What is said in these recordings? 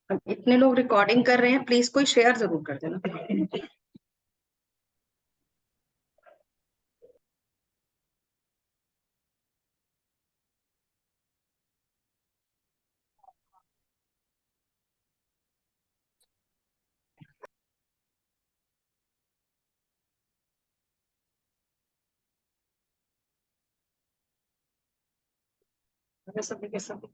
अब इतने लोग रिकॉर्डिंग कर रहे हैं, प्लीज कोई शेयर जरूर कर देना। सभी के सभी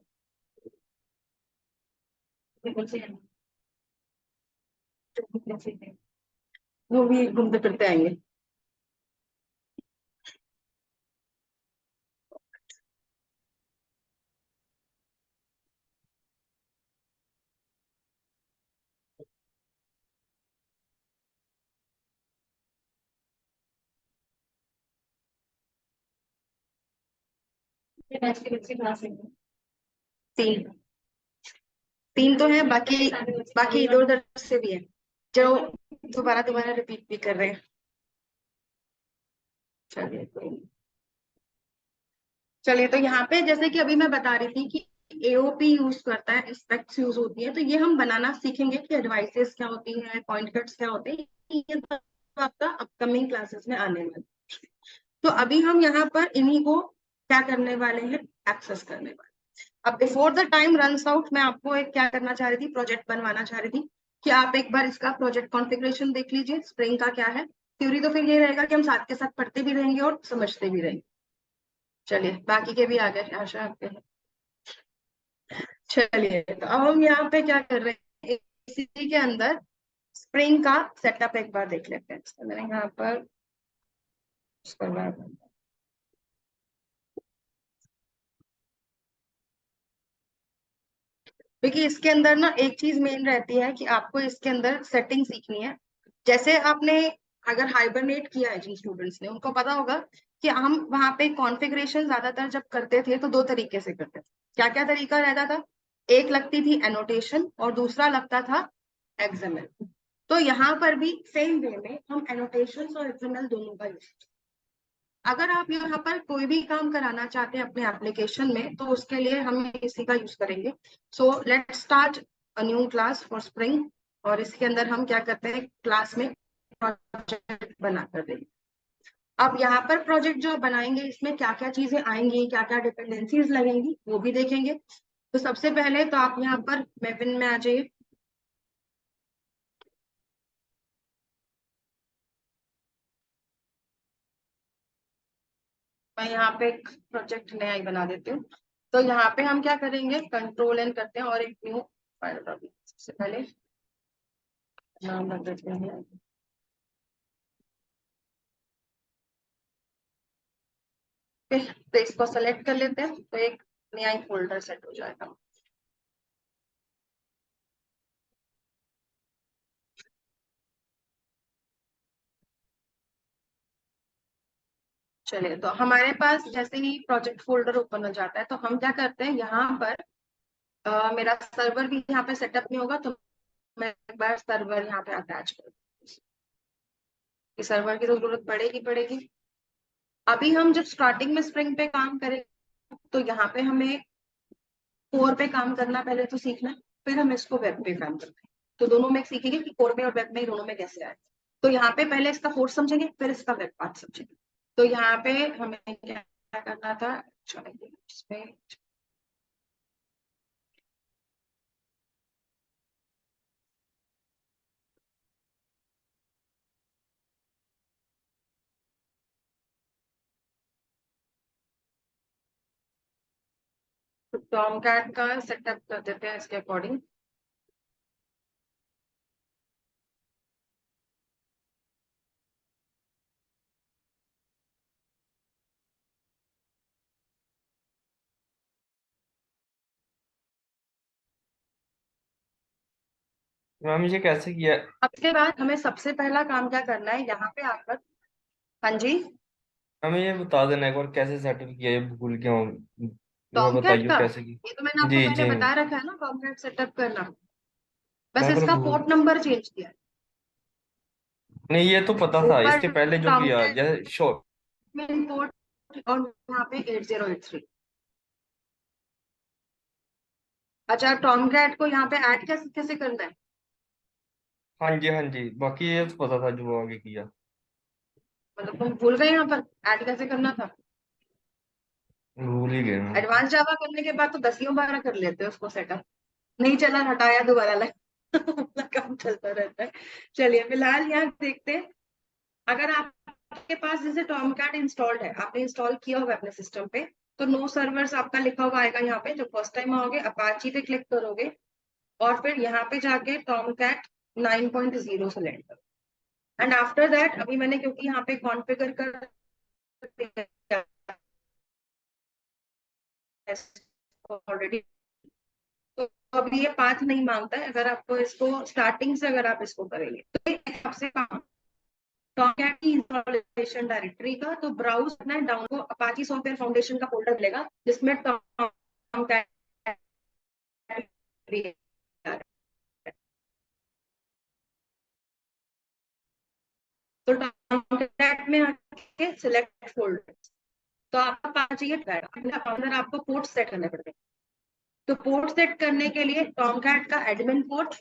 वो भी घूमते फिरते आएंगे। तीन, तीन तो है, बाकी बाकी इधर उधर से भी है जो दोबारा दोबारा रिपीट भी कर रहे हैं। चलिए कोई नहीं। चलिए तो यहाँ पे जैसे कि अभी मैं बता रही थी कि एओपी यूज करता है, स्पेक्स यूज होती है, तो ये हम बनाना सीखेंगे कि एडवाइसेस क्या होती है, पॉइंट कट्स क्या होते हैं, ये सब आपका अपकमिंग क्लासेस में आने वाला। तो अभी हम यहाँ पर इन्हीं को क्या करने वाले हैं, एक्सेस करने वाले। अब before the time runs out, मैं आपको एक क्या करना चाह रही थी, प्रोजेक्ट बनवाना चाह रही थी कि आप एक बार इसका प्रोजेक्ट कॉन्फ़िगरेशन देख लीजिए, स्प्रिंग का क्या है। थ्योरी तो फिर ये रहेगा कि हम साथ के साथ पढ़ते भी रहेंगे और समझते भी रहेंगे। चलिए बाकी के भी आ गए आशा आपके। चलिए तो अब हम यहाँ पे क्या कर रहे हैं, इसी के अंदर स्प्रिंग का सेटअप एक बार देख लेते हैं। तो मैंने यहाँ पर क्योंकि इसके अंदर ना एक चीज मेन रहती है कि आपको इसके अंदर सेटिंग सीखनी है। जैसे आपने अगर हाइबरनेट किया है, जिन स्टूडेंट्स ने, उनको पता होगा कि हम वहां पे कॉन्फ़िगरेशन ज्यादातर जब करते थे तो दो तरीके से करते थे। क्या क्या तरीका रहता था, एक लगती थी एनोटेशन और दूसरा लगता था एक्सएमएल। तो यहाँ पर भी सेम वे में हम एनोटेशन और एक्सएमएल दोनों का यूज। अगर आप यहाँ पर कोई भी काम कराना चाहते हैं अपने एप्लीकेशन में, तो उसके लिए हम इसी का यूज करेंगे। So let's start a new class for spring. और इसके अंदर हम क्या करते हैं, क्लास में प्रोजेक्ट बना कर देंगे। अब यहाँ पर प्रोजेक्ट जो बनाएंगे, इसमें क्या क्या चीजें आएंगी, क्या क्या डिपेंडेंसीज लगेंगी, वो भी देखेंगे। तो सबसे पहले तो आप यहाँ पर मेविन में आ जाइए। मैं यहाँ पे एक प्रोजेक्ट नया ही बना देती हूँ। तो यहाँ पे हम क्या करेंगे, कंट्रोल एन करते हैं और एक न्यू फाइल। सबसे पहले नाम रख देते हैं। फिर तो इसको सेलेक्ट कर लेते हैं, तो एक नया फोल्डर सेट हो जाएगा। चलिए तो हमारे पास जैसे ही प्रोजेक्ट फोल्डर ओपन हो जाता है, तो हम क्या करते हैं यहाँ पर मेरा सर्वर भी यहाँ पे सेटअप नहीं होगा, तो मैं एक बार सर्वर यहाँ पे अटैच कर, सर्वर की तो जरूरत पड़ेगी पड़ेगी। अभी हम जब स्टार्टिंग में स्प्रिंग पे काम करें, तो यहाँ पे हमें कोर पे काम करना पहले तो सीखना है, फिर हम इसको वेब पे काम करते हैं। तो दोनों में सीखेंगे कि कोर में और वेब में दोनों में कैसे आए। तो यहाँ पे पहले इसका कोर समझेंगे, फिर इसका वेब पार्ट समझेंगे। तो यहाँ पे हमें क्या करना था, इसमें टॉम कैट का सेटअप कर देते हैं इसके अकॉर्डिंग। मैम ये कैसे किया? अब इसके बाद हमें सबसे पहला काम क्या करना है, यहाँ पे आकर, हाँ जी, हमें ये बता देना एक बार कैसे सेटअप किया, ये भूल गया हूँ। एक बार टॉम कैट बताइए का, कैसे की। ये तो मैंने आपको जी पहले जी। बता रखा है ना, टॉम कैट सेटअप करना। बस मैं पर इसका भूल, पोर्ट नंबर चेंज किया है। नहीं ये तो पता था, ऊपर इसके पहले जो टॉम किया कैट जैसे शो। में पोर्ट और यहाँ पे 8083। अच्छा, टॉमकैट को यहाँ पे ऐड कैसे कैसे करना है? हाँ जी, हाँ जी, बाकी ये तो पता था जो आगे किया। मतलब तुम भूल गए यहाँ पर ऐड कैसे करना था? भूल ही गए मैं। एडवांस जावा करने के बाद तो 10 बार कर लेते हो उसको सेटअप। नहीं चला, हटाया, दोबारा लग अपना काम चलता रहता है। चलिए फिलहाल यहाँ देखते हैं। अगर आपके पास जैसे टॉमकैट इंस्टॉल्ड है, आपने इंस्टॉल किया होगा अपने सिस्टम पे, तो नो सर्वर्स आपका लिखा हुआ आएगा यहाँ पे। जब फर्स्ट टाइम आओगे अपाची पे क्लिक करोगे और फिर यहाँ पे जाके टॉमकैट 9.0 सेलेक्ट करो। एंड आफ्टर दैट अभी मैंने क्योंकि यहाँ पे कॉन्फ़िगर कर ऑलरेडी, तो अब ये पाथ नहीं मांगता है। अगर आपको इसको स्टार्टिंग से अगर आप इसको करेंगे तो आपसे काम टॉमकैट की इंस्टॉलेशन डायरेक्टरी का तो ब्राउज करना है डाउन को अपाची सॉफ्टवेयर फाउंडेशन का फोल्डर मिलेगा जिसमें टॉमकैट तो टॉमकैट में आके सिलेक्ट फोल्डर, तो आपका पास चाहिए अंदर आपको पोर्ट सेट करने पड़ते हैं। तो पोर्ट सेट करने के लिए टॉमकैट का एडमिन पोर्ट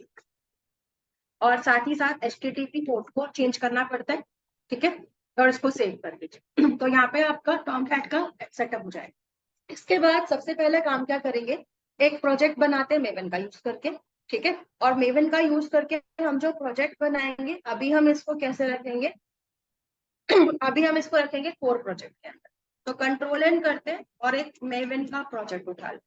और साथ ही साथ HTTP पोर्ट को चेंज करना पड़ता है। ठीक है, और इसको सेव कर दीजिए। तो यहाँ पे आपका टॉमकैट का सेटअप हो जाएगा। इसके बाद सबसे पहले काम क्या करेंगे, एक प्रोजेक्ट बनाते हैं मेवन का यूज करके। ठीक है, और मेवन का यूज करके हम जो प्रोजेक्ट बनाएंगे अभी हम इसको कैसे रखेंगे अभी हम इसको रखेंगे कोर प्रोजेक्ट के अंदर। तो कंट्रोल एन करते हैं और एक मेवन का प्रोजेक्ट उठा लें।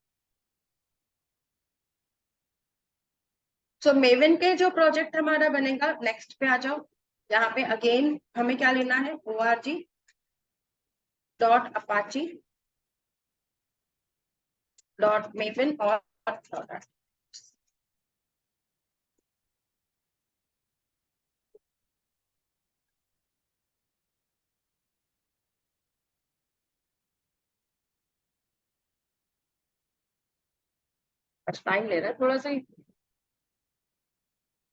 सो मेवन के जो प्रोजेक्ट हमारा बनेगा, नेक्स्ट पे आ जाओ। यहाँ पे अगेन हमें क्या लेना है, org.apache.maven और टाइम ले रहा है थोड़ा सा ही।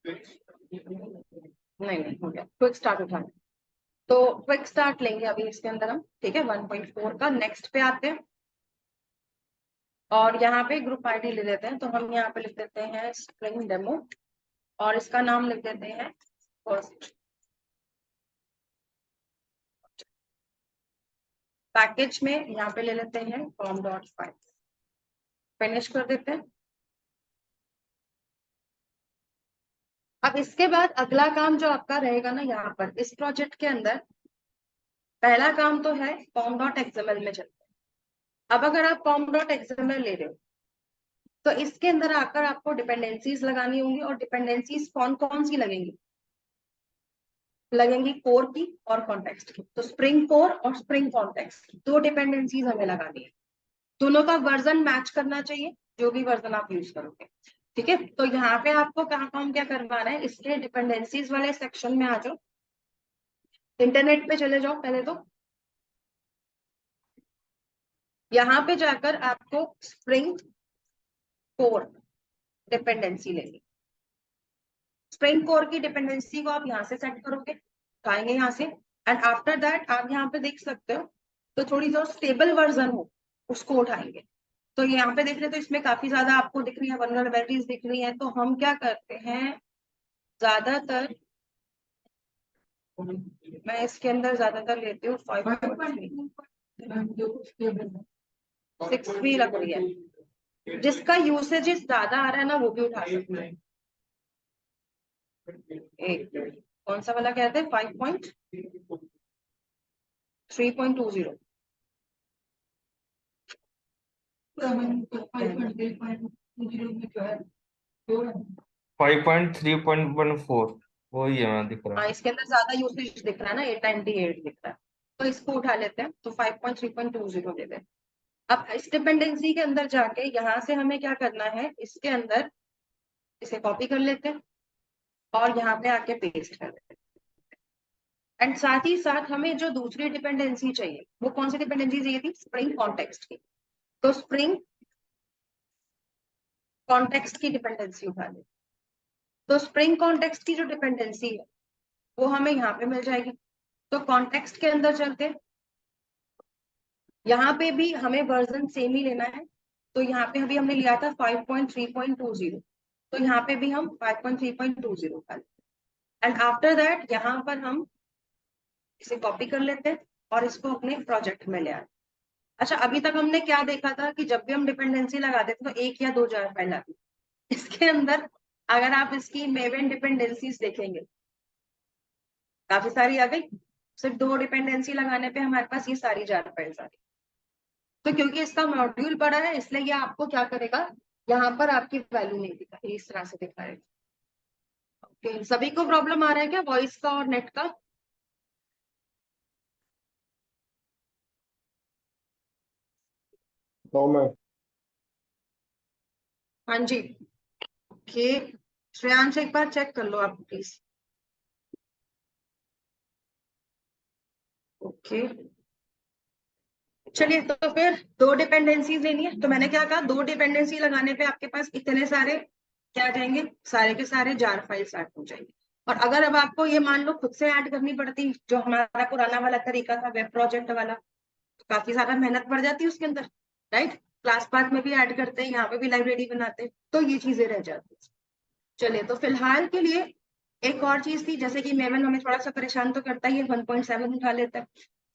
नहीं नहीं, हो गया, क्विक स्टार्ट उठाना। तो क्विक स्टार्ट लेंगे अभी इसके अंदर हम। ठीक है, 1.4 का नेक्स्ट पे आते हैं और यहाँ पे ग्रुप आईडी ले लेते हैं। तो हम यहाँ पे लिख देते हैं स्ट्रिंग डेमो और इसका नाम लिख देते हैं फर्स्ट। पैकेज में यहाँ पे ले लेते हैं com.5, फिनिश कर देते हैं। अब इसके बाद अगला काम जो आपका रहेगा ना, यहाँ पर इस प्रोजेक्ट के अंदर पहला काम तो है com.xml में चलते हैं। अब अगर आप com.xml ले रहे हो तो इसके अंदर आकर आपको डिपेंडेंसीज लगानी होंगी, और डिपेंडेंसीज कौन कौन सी लगेंगी, लगेंगी कोर की और कॉन्टेक्स्ट की। तो स्प्रिंग कोर और स्प्रिंग कॉन्टेक्स्ट की दो डिपेंडेंसीज हमें लगानी है। दोनों का वर्जन मैच करना चाहिए, जो भी वर्जन आप यूज करोगे। ठीक है, तो यहाँ पे आपको कहाँ काम क्या करवाना है, इसके डिपेंडेंसीज वाले सेक्शन में आ जाओ। इंटरनेट पे चले जाओ पहले तो। यहाँ पे जाकर आपको स्प्रिंग कोर डिपेंडेंसी लेनी। स्प्रिंग कोर की डिपेंडेंसी को आप यहाँ से सेट करोगे, उठाएंगे यहाँ से। एंड आफ्टर दैट आप यहाँ पे देख सकते हो, तो थोड़ी जो स्टेबल वर्जन हो उसको उठाएंगे। तो यहाँ पे देख रहे, तो इसमें काफी ज्यादा आपको दिख रही है, वल्नरेबिलिटीज दिख रही है। तो हम क्या करते हैं, ज्यादातर मैं इसके अंदर ज्यादातर लेती हूँ 5.3, 6 भी लग रही है। जिसका यूसेज ज्यादा आ रहा है ना वो भी उठा सकते हैं। एक कौन सा वाला कहते हैं, 5.3.20। 5.3.14 वही है, मैं दिख रहा हाँ, है। इसके अंदर ज्यादा यूसेज दिख रहा है ना, 898 दिख रहा है। तो इसको उठा लेते हैं, तो 5.3.20 लेते हैं। अब इस डिपेंडेंसी के अंदर जाके यहाँ से हमें क्या करना है, इसके अंदर इसे कॉपी कर लेते हैं और यहाँ पे आके पेस्ट कर देते हैं। एंड साथ ही साथ हमें जो दूसरी डिपेंडेंसी चाहिए, वो कौन सी डिपेंडेंसी चाहिए थी, स्प्रिंग कॉन्टेक्स्ट की। तो स्प्रिंग कॉन्टेक्स्ट की डिपेंडेंसी उठा लेते। तो स्प्रिंग कॉन्टेक्स्ट की जो डिपेंडेंसी है वो हमें यहाँ पे मिल जाएगी। तो कॉन्टेक्स्ट के अंदर चलते, यहाँ पे भी हमें वर्जन सेम ही लेना है। तो यहाँ पे अभी हमने लिया था 5.3.20, तो यहाँ पे भी हम 5.3.20 का, एंड आफ्टर दैट यहाँ पर हम इसे कॉपी कर लेते हैं और इसको अपने प्रोजेक्ट में ले आते हैं। अच्छा, अभी तक हमने क्या देखा था कि जब भी हम डिपेंडेंसी लगाते थे तो एक या दो जार फाइल आती। इसके अंदर अगर आप इसकी मेवन डिपेंडेंसीज देखेंगे, काफी सारी आ गई। सिर्फ दो डिपेंडेंसी लगाने पे हमारे पास ये सारी जार फाइल्स आ गई। तो क्योंकि इसका मॉड्यूल बड़ा है इसलिए ये आपको क्या करेगा, यहाँ पर आपकी वैल्यू नहीं दिखा, इस तरह से दिखाएगा। ओके, सभी को प्रॉब्लम आ रहा है क्या वॉइस का और नेट का? तो मैं हाँ जी। ओके, श्रेयांश एक बार चेक कर लो आप प्लीज। ओके, चलिए तो फिर दो डिपेंडेंसीज लेनी है, तो मैंने क्या कहा, दो डिपेंडेंसी लगाने पे आपके पास इतने सारे क्या आ जाएंगे, सारे के सारे जार फाइल्स ऐड हो जाएंगे। और अगर अब आपको ये मान लो खुद से ऐड करनी पड़ती जो हमारा पुराना वाला तरीका था वेब प्रोजेक्ट वाला, तो काफी ज्यादा मेहनत पड़ जाती है उसके अंदर, राइट? क्लास पाथ में भी ऐड करते हैं, यहाँ पे भी लाइब्रेरी बनाते हैं, तो ये चीजें रह जाती है। चलिए तो फिलहाल के लिए एक और चीज थी, जैसे कि मेमन हमें थोड़ा सा परेशान तो करता ही है, 1.7 उठा लेता है।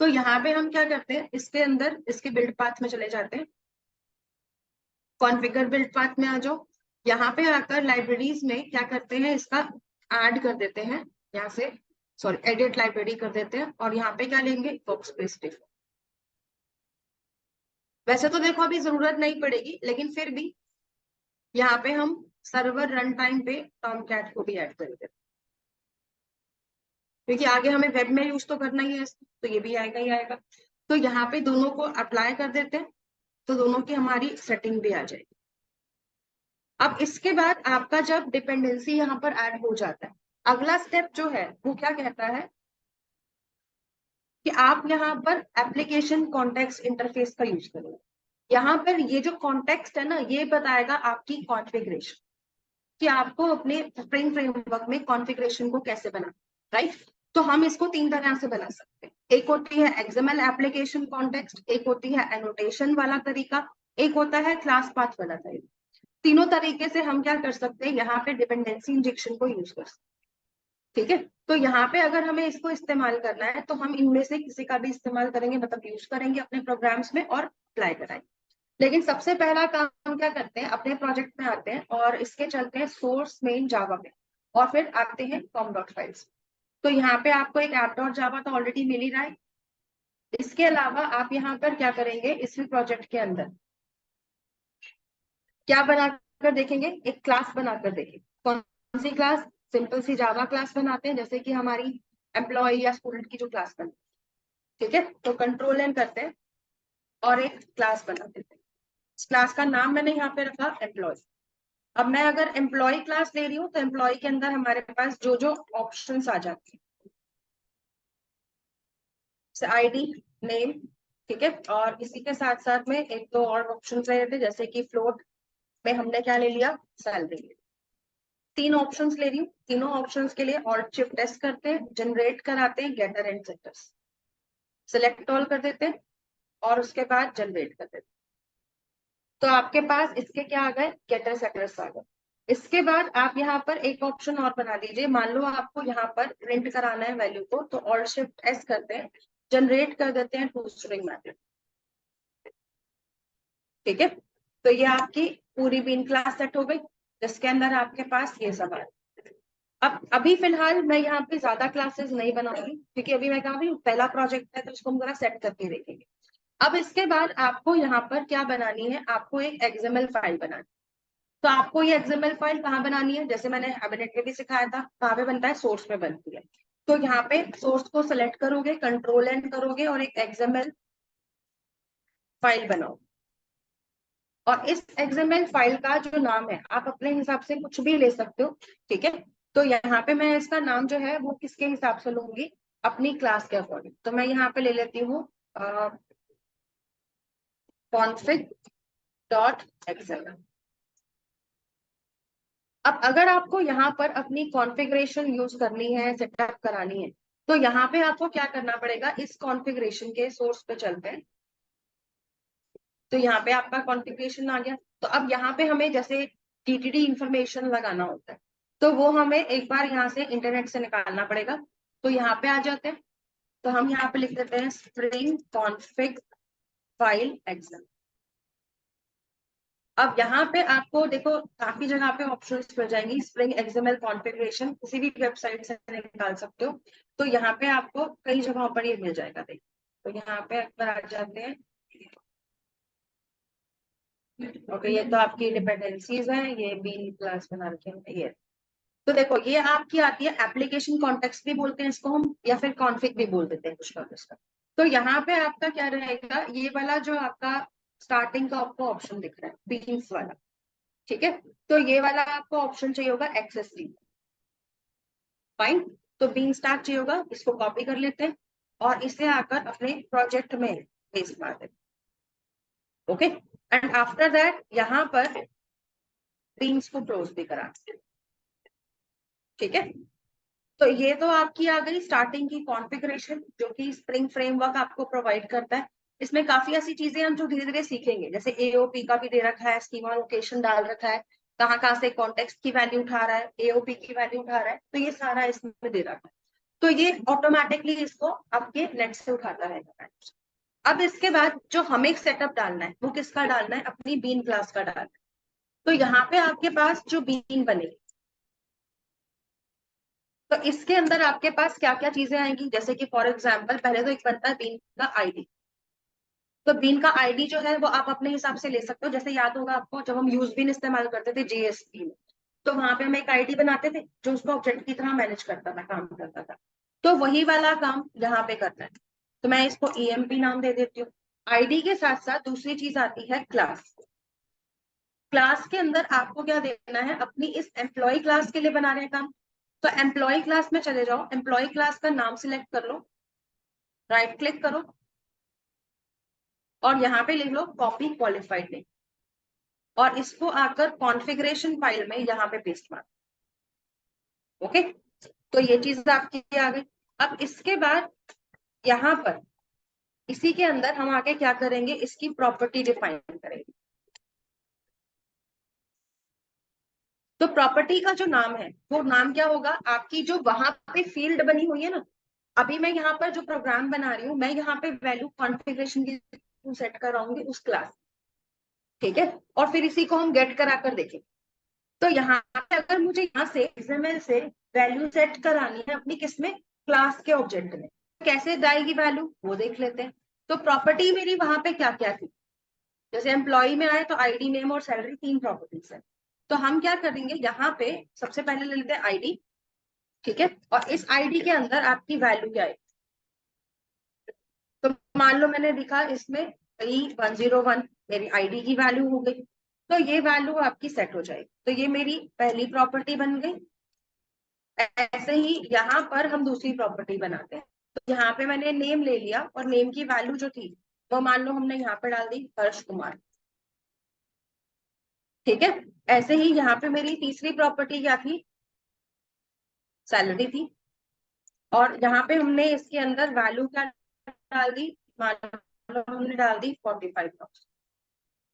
तो यहाँ पे हम क्या करते हैं, इसके अंदर इसके बिल्ड पाथ में चले जाते हैं, कॉन्फ़िगर बिल्ड पाथ में आ जाओ। यहाँ पे आकर लाइब्रेरीज में क्या करते हैं, इसका ऐड कर देते हैं, यहाँ से सॉरी एडिट लाइब्रेरी कर देते हैं, और यहाँ पे क्या लेंगे, वर्कस्पेस डिफॉल्ट। वैसे तो देखो अभी जरूरत नहीं पड़ेगी, लेकिन फिर भी यहाँ पे हम सर्वर रन टाइम पे टॉमकैट को भी ऐड कर देते हैं, क्योंकि आगे हमें वेब में यूज तो करना ही है, तो ये भी आएगा ही आएगा। तो यहाँ पे दोनों को अप्लाई कर देते हैं, तो दोनों की हमारी सेटिंग भी आ जाएगी। अब इसके बाद आपका जब डिपेंडेंसी यहाँ पर ऐड हो जाता है, अगला स्टेप जो है वो क्या कहता है कि आप यहाँ पर एप्लीकेशन कॉन्टेक्स्ट इंटरफेस का यूज करोगे। यहाँ पर ये जो कॉन्टेक्स्ट है ना, ये बताएगा आपकी कॉन्फ़िगरेशन, कि आपको अपने स्प्रिंग फ्रेमवर्क में कॉन्फ़िगरेशन को कैसे बनाना, राइट? तो हम इसको तीन तरह से बना सकते हैं। एक होती है एक्सएमएल एप्लीकेशन कॉन्टेक्स्ट, एक होती है एनोटेशन वाला तरीका, एक होता है क्लास पाथ वाला तरीका। तीनों तरीके से हम क्या कर सकते हैं, यहाँ पे डिपेंडेंसी इंजेक्शन को यूज कर सकते हैं। ठीक है, तो यहाँ पे अगर हमें इसको इस्तेमाल करना है तो हम इनमें से किसी का भी इस्तेमाल करेंगे, मतलब यूज करेंगे अपने प्रोग्राम्स में और अप्लाई कराएंगे। लेकिन सबसे पहला काम हम क्या करते हैं, अपने प्रोजेक्ट में आते हैं और इसके चलते हैं सोर्स मेन जावा में, और फिर आते हैं कॉम डॉट फाइल्स। तो यहाँ पे आपको एक ऐप डॉट जावा तो ऑलरेडी मिल ही रहा है। इसके अलावा आप यहाँ पर क्या करेंगे, इसी प्रोजेक्ट के अंदर क्या बनाकर देखेंगे, एक क्लास बनाकर देखेंगे। कौन सी क्लास? सिंपल सी जावा क्लास बनाते हैं, जैसे कि हमारी एम्प्लॉय या स्टूडेंट की जो क्लास बनती है। ठीक है, तो कंट्रोल एन करते हैं और एक क्लास बना देते हैं। इस क्लास का नाम मैंने यहाँ पे रखा एम्प्लॉय। अब मैं अगर एम्प्लॉय क्लास ले रही हूँ तो एम्प्लॉय के अंदर हमारे पास जो जो ऑप्शंस आ जाते हैं, आईडी, नेम, ठीक है, और इसी के साथ साथ में एक दो और ऑप्शंस रहे थे, जैसे कि फ्लोट में हमने क्या ले लिया, सैलरी। तीन ऑप्शंस ले रही हूँ, तीनों ऑप्शंस के लिए ऑल्ट शिफ्ट टेस्ट करते हैं, जनरेट कराते हैं getter and setters, select all कर देते हैं और उसके बाद जनरेट कर देते हैं। तो आपके पास इसके क्या आ गए, गेटर सेटर्स आ गए। इसके बाद आप यहाँ पर एक ऑप्शन और बना दीजिए, मान लो आपको यहाँ पर प्रिंट कराना है वैल्यू को, तो ऑल्ट शिफ्ट एस करते हैं, जनरेट कर देते हैं टू स्ट्रिंग मैथड। ठीक है, तो ये आपकी पूरी बीन क्लास सेट हो गई, जिसके अंदर आपके पास ये सब है। अब अभी फिलहाल मैं यहाँ पे ज्यादा क्लासेस नहीं बनाऊंगी, क्योंकि अभी मैं कहा भी पहला प्रोजेक्ट है तो इसको हम जरा सेट करके देखेंगे। अब इसके बाद आपको यहाँ पर क्या बनानी है, आपको एक एक्सएमएल फाइल बनानी। तो आपको ये एक्सएमएल फाइल कहाँ बनानी है, जैसे मैंने एबिनेट में भी सिखाया था, कहाँ पे बनता है, सोर्स में बनती है। तो यहाँ पे सोर्स को सिलेक्ट करोगे, कंट्रोल एन करोगे और एक एक्सएमएल फाइल बनाओ। और इस एक्सएमएल फाइल का जो नाम है आप अपने हिसाब से कुछ भी ले सकते हो। ठीक है, तो यहाँ पे मैं इसका नाम जो है वो किसके हिसाब से लूंगी, अपनी क्लास के अकॉर्डिंग। तो मैं यहाँ पे ले लेती हूँ config डॉट एक्सएमएल। अब अगर आपको यहाँ पर अपनी कॉन्फ़िगरेशन यूज करनी है, सेटअप करानी है, तो यहाँ पे आपको क्या करना पड़ेगा, इस कॉन्फ़िगरेशन के सोर्स पे चलते हैं। तो यहाँ पे आपका कॉन्फ़िगरेशन आ गया। तो अब यहाँ पे हमें जैसे टीटीडी इंफॉर्मेशन लगाना होता है, तो वो हमें एक बार यहाँ से इंटरनेट से निकालना पड़ेगा। तो यहाँ पे आ जाते हैं, तो हम यहाँ पे लिख देते हैं स्प्रिंग कॉन्फिग फाइल एग्जाम। अब यहाँ पे आपको देखो काफी जगह पे ऑप्शंस मिल जाएंगी, स्प्रिंग एक्सएमएल कॉन्फ़िगरेशन किसी भी वेबसाइट से निकाल सकते हो। तो यहाँ पे आपको कई जगहों पर ये मिल जाएगा। देखिए, तो यहाँ पे अगर आ जाते हैं, ओके, ये तो आपकी डिपेंडेंसीज हैं, ये बीन क्लास बना रखे हैं ये। तो देखो ये आपकी आती है एप्लीकेशन कॉन्टेक्स्ट भी बोलते हैं इसको हम, या फिर कॉन्फ़िग भी बोल देते हैं कुछ लोग इसका। तो यहाँ पे आपका क्या रहेगा, ये वाला जो आपका स्टार्टिंग का आपको ऑप्शन दिख रहा है बीन्स वाला, ठीक है, तो ये वाला आपको ऑप्शन चाहिए होगा एक्सेस डी। फाइन, तो बीन स्टार्ट चाहिए होगा, इसको कॉपी कर लेते हैं और इसे आकर अपने प्रोजेक्ट में पेस्ट मार देते हैं। ओके, एंड आफ्टर दैट यहाँ पर बीन्स को क्लोज भी करा, ठीक है। तो ये तो आपकी आ गई स्टार्टिंग की कॉन्फ़िगरेशन जो कि स्प्रिंग फ्रेमवर्क आपको प्रोवाइड करता है। इसमें काफी ऐसी चीजें हम जो धीरे धीरे सीखेंगे, जैसे एओपी का भी दे रखा है, स्कीमा लोकेशन डाल रखा है, कहाँ कहाँ से कॉन्टेक्स्ट की वैल्यू उठा रहा है, एओपी की वैल्यू उठा रहा है, तो ये सारा इसमें दे रखा है। तो ये ऑटोमेटिकली इसको आपके नेट से उठाता रहेगा। अब इसके बाद जो हमें सेटअप डालना है वो किसका डालना है, अपनी बीन क्लास का डालना है। तो यहाँ पे आपके पास जो बीन बनेगी, तो इसके अंदर आपके पास क्या क्या चीजें आएंगी, जैसे कि फॉर एग्जांपल पहले तो एक बनता है बीन का आईडी। तो बीन का आईडी जो है वो आप अपने हिसाब से ले सकते हो। जैसे याद होगा आपको जब हम यूज बीन इस्तेमाल करते थे जेएसपी में, तो वहां पे हम एक आईडी बनाते थे जो उसको ऑब्जेक्ट की तरह मैनेज करता था, काम करता था। तो वही वाला काम यहाँ पे करना है, तो मैं इसको ईएमपी नाम दे देती हूँ। आईडी के साथ साथ दूसरी चीज आती है क्लास। क्लास के अंदर आपको क्या देना है, अपनी इस एम्प्लॉय क्लास के लिए बना रहे हैं काम, तो एम्प्लॉय क्लास में चले जाओ, एम्प्लॉय क्लास का नाम सिलेक्ट कर लो, राइट क्लिक करो और यहाँ पे लिख लो कॉपी क्वालिफाइड नेम, और इसको आकर कॉन्फ़िगरेशन फाइल में यहाँ पे पेस्ट मारो। ओके, तो ये चीज आपकी आ गई। अब इसके बाद यहाँ पर इसी के अंदर हम आगे क्या करेंगे, इसकी प्रॉपर्टी डिफाइन करेंगे। तो प्रॉपर्टी का जो नाम है वो नाम क्या होगा, आपकी जो वहां पे फील्ड बनी हुई है ना, अभी मैं यहाँ पर जो प्रोग्राम बना रही हूँ, मैं यहाँ पे वैल्यू कॉन्फ़िगरेशन की सेट कराऊंगी उस क्लास, ठीक है, और फिर इसी को हम गेट करा कर देखेंगे। तो यहाँ पे अगर मुझे यहाँ से XML से वैल्यू सेट करानी है अपनी किसमें, क्लास के ऑब्जेक्ट में, कैसे जाएगी वैल्यू वो देख लेते हैं। तो प्रॉपर्टी मेरी वहां पे क्या क्या थी, जैसे एम्प्लॉय में आए तो आईडी, नेम और सैलरी, तीन प्रॉपर्टीज है। तो हम क्या करेंगे, यहाँ पे सबसे पहले ले लेते हैं आईडी, ठीक है, और इस आईडी के अंदर आपकी वैल्यू क्या है। तो मान लो मैंने लिखा इसमें E101, मेरी आईडी की वैल्यू हो गई, तो ये वैल्यू आपकी सेट हो जाएगी। तो ये मेरी पहली प्रॉपर्टी बन गई। ऐसे ही यहाँ पर हम दूसरी प्रॉपर्टी बनाते हैं। तो यहाँ पे मैंने नेम ले लिया और नेम की वैल्यू जो थी वो मान लो हमने यहाँ पे डाल दी हर्ष कुमार, ठीक है। ऐसे ही यहाँ पे मेरी तीसरी प्रॉपर्टी क्या थी, सैलरी थी, और यहाँ पे हमने इसके अंदर वैल्यू क्या डाल दी, मान लो हमने डाल दी 45,000।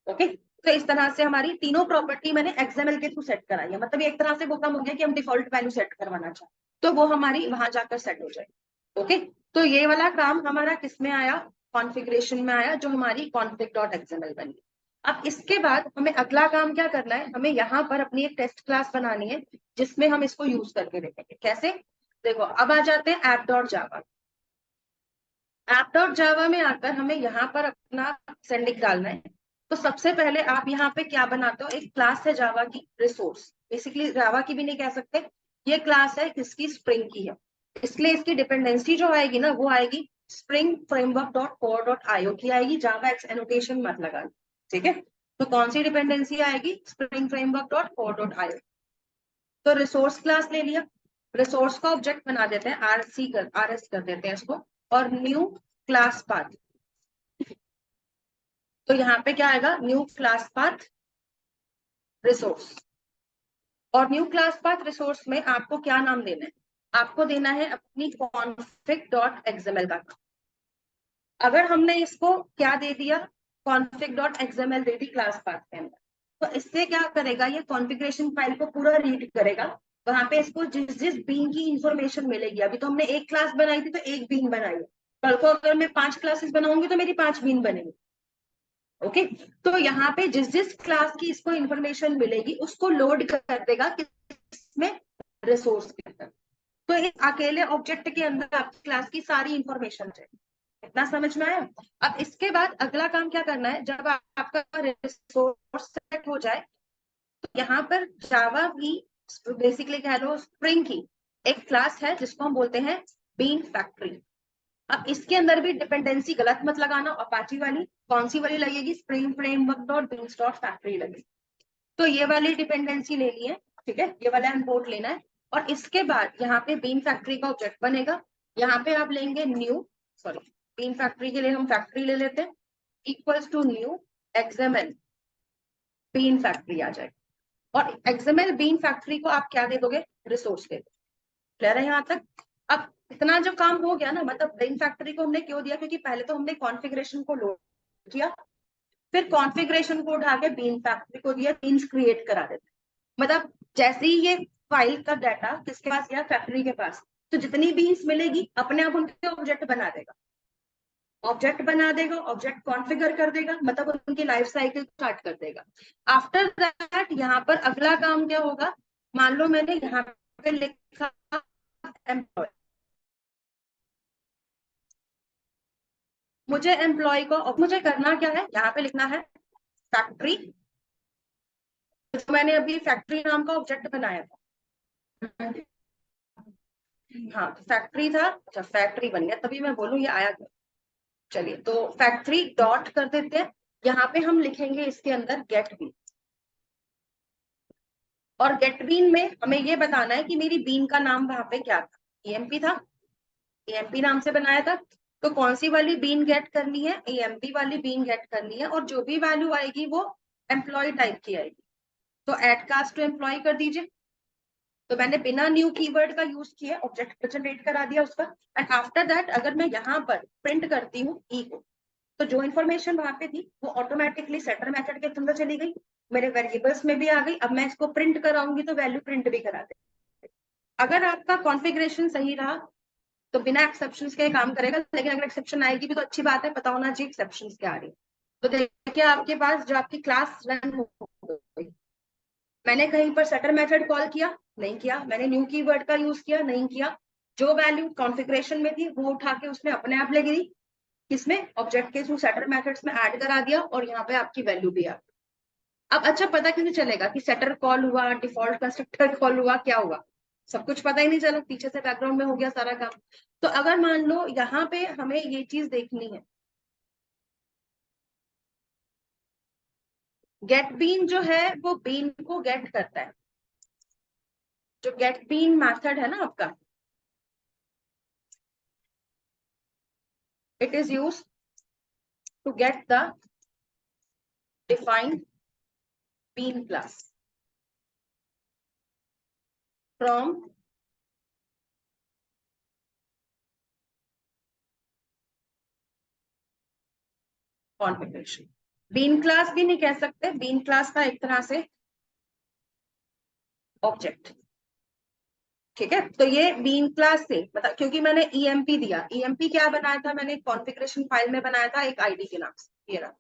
ओके, तो इस तरह से हमारी तीनों प्रॉपर्टी मैंने एक्सएमएल के थ्रू सेट कराई है। मतलब एक तरह से वो काम हो गया कि हम डिफॉल्ट वैल्यू सेट करवाना चाहते, तो वो हमारी वहां जाकर सेट हो जाएगी। ओके, तो ये वाला काम हमारा किसमें आया, कॉन्फ़िगरेशन में आया, जो हमारी config.xml बनी। अब इसके बाद हमें अगला काम क्या करना है, हमें यहाँ पर अपनी एक टेस्ट क्लास बनानी है जिसमें हम इसको यूज करके देखेंगे कैसे। देखो अब आ जाते हैं app.java। app.java में आकर हमें यहाँ पर अपना सिंडिक डालना है। तो सबसे पहले आप यहाँ पे क्या बनाते हो, एक क्लास है जावा की रिसोर्स, बेसिकली जावा की भी नहीं कह सकते, ये क्लास है किसकी, स्प्रिंग की है। इसलिए इसकी डिपेंडेंसी जो आएगी ना वो आएगी spring framework dot core dot IO की आएगी, जावा एक्स एनोटेशन मत लगाना, ठीक है। तो कौन सी डिपेंडेंसी आएगी, spring framework dot core dot IO. तो रिसोर्स क्लास ले लिया, रिसोर्स का ऑब्जेक्ट बना देते हैं आरएस कर देते हैं इसको, और न्यू क्लास पाथ। तो यहाँ पे क्या आएगा, न्यू क्लास पाथ रिसोर्स, और न्यू क्लास पाथ रिसोर्स में आपको क्या नाम देना है, आपको देना है अपनी config.xml का। अगर हमने इसको क्या दे दिया, config.xml दे दी क्लास पाथ के अंदर। तो इससे क्या करेगा, ये कॉन्फ़िगरेशन फाइल को पूरा रीड करेगा, वहां पे इसको जिस जिस बीन की इंफॉर्मेशन मिलेगी, अभी तो हमने एक क्लास बनाई थी तो एक बीन बनाई है, कल को अगर मैं 5 क्लासेस बनाऊंगी तो मेरी 5 बीन बनेगी। ओके, तो यहाँ पे जिस जिस क्लास की इसको इंफॉर्मेशन मिलेगी उसको लोड कर देगा किसमें, रिसोर्स के अंदर। तो इस अकेले ऑब्जेक्ट के अंदर आपकी क्लास की सारी इंफॉर्मेशन है। इतना समझ में आया? अब इसके बाद अगला काम क्या करना है, जब आपका रिसोर्स सेट हो जाए तो यहाँ पर जावा की बेसिकली कह लो स्प्रिंग की एक क्लास है जिसको हम बोलते हैं बीन फैक्ट्री। अब इसके अंदर भी डिपेंडेंसी गलत मत लगाना, अपाची वाली कौन सी वाली लगेगी, spring framework dot beans dot factory लगेगी। तो ये वाली डिपेंडेंसी लेनी है, ठीक है, ये वाला इंपोर्ट लेना है। और इसके बाद यहाँ पे बीन फैक्ट्री का ऑब्जेक्ट बनेगा, यहाँ पे आप लेंगे न्यू, सॉरी बीन फैक्ट्री के लिए हम फैक्ट्री ले लेते हैं, equals to new XML bean factory आ जाएगी। और एक्सएमएल बीन फैक्ट्री को आप क्या दे दोगे, रिसोर्स दे दो। क्लियर है यहाँ तक? अब इतना जो काम हो गया ना, मतलब बीन फैक्ट्री को हमने क्यों दिया, क्योंकि पहले तो हमने कॉन्फ़िगरेशन को लोड किया, फिर कॉन्फ़िगरेशन को उठा के बीन फैक्ट्री को दिया, बीन्स क्रिएट करा देते। मतलब जैसे ही ये फाइल का डाटा किसके पास गया, फैक्ट्री के पास, तो जितनी बीन्स मिलेगी अपने आप उनके ऑब्जेक्ट बना देगा, ऑब्जेक्ट बना देगा, ऑब्जेक्ट कॉन्फ़िगर कर देगा, मतलब उनकी लाइफ साइकिल स्टार्ट कर देगा। आफ्टर दैट यहाँ पर अगला काम क्या होगा, मान लो मैंने यहाँ पे लिखा एम्प्लॉय, मुझे एम्प्लॉय को मुझे करना क्या है, यहाँ पे लिखना है फैक्ट्री, तो मैंने अभी फैक्ट्री नाम का ऑब्जेक्ट बनाया था। हाँ फैक्ट्री था, अच्छा फैक्ट्री बन गया, तभी मैं बोलूँ ये आया क्या। चलिए तो फैक्ट्री डॉट कर देते हैं, यहाँ पे हम लिखेंगे इसके अंदर गेट बीन, और गेट बीन में हमें ये बताना है कि मेरी बीन का नाम वहां पे क्या था, ईएमपी था, ईएमपी नाम से बनाया था। तो कौन सी वाली बीन गेट करनी है, ईएमपी वाली बीन गेट करनी है, और जो भी वैल्यू आएगी वो एम्प्लॉय टाइप की आएगी। तो एड कास्ट टू एम्प्लॉय कर दीजिए। तो मैंने बिना न्यू कीवर्ड का यूज किया, ऑब्जेक्ट जनरेट करा दिया उसका। एंड आफ्टर दैट अगर मैं यहाँ पर प्रिंट करती हूँ ई को, तो जो इन्फॉर्मेशन वहां पे थी वो ऑटोमेटिकली सेटर मेथड के अंदर चली गई, मेरे वेरिएबल्स में भी आ गई। अब मैं इसको प्रिंट कराऊंगी तो वैल्यू प्रिंट भी करा दे। अगर आपका कॉन्फ़िगरेशन सही रहा तो बिना एक्सेप्शन के काम करेगा, लेकिन अगर एक्सेप्शन आएगी भी तो अच्छी बात है, पता होना चाहिए एक्सेप्शन क्या आ रही है। तो देखिए आपके पास जो आपकी क्लास रन हो गई, मैंने कहीं पर सेटर मेथड कॉल किया नहीं किया, मैंने न्यू कीवर्ड का यूज किया नहीं किया, जो वैल्यू कॉन्फ़िगरेशन में थी वो उठा के उसने अपने आप ले गई, किसमें, ऑब्जेक्ट के थ्रू सेटर मेथड्स में ऐड करा दिया, और यहाँ पे आपकी वैल्यू भी आ। अब अच्छा पता कैसे चलेगा कि सेटर कॉल हुआ, डिफॉल्ट कंस्ट्रक्टर कॉल हुआ, क्या हुआ, सब कुछ पता ही नहीं चला, पीछे से बैकग्राउंड में हो गया सारा काम। तो अगर मान लो यहाँ पे हमें ये चीज देखनी है, गेट बीन जो है वो बीन को गेट करता है, जो गेट बीन मेथड है ना आपका, it is use to get the defined bean class from configuration. Bean class भी नहीं कह सकते, बीन क्लास का एक तरह से ऑब्जेक्ट, ठीक है। तो ये बीन क्लास से मतलब, क्योंकि मैंने ईएमपी दिया, ईएमपी क्या बनाया था मैंने, कॉन्फ़िगरेशन फाइल में बनाया था एक आईडी के नाम से, ये रहा।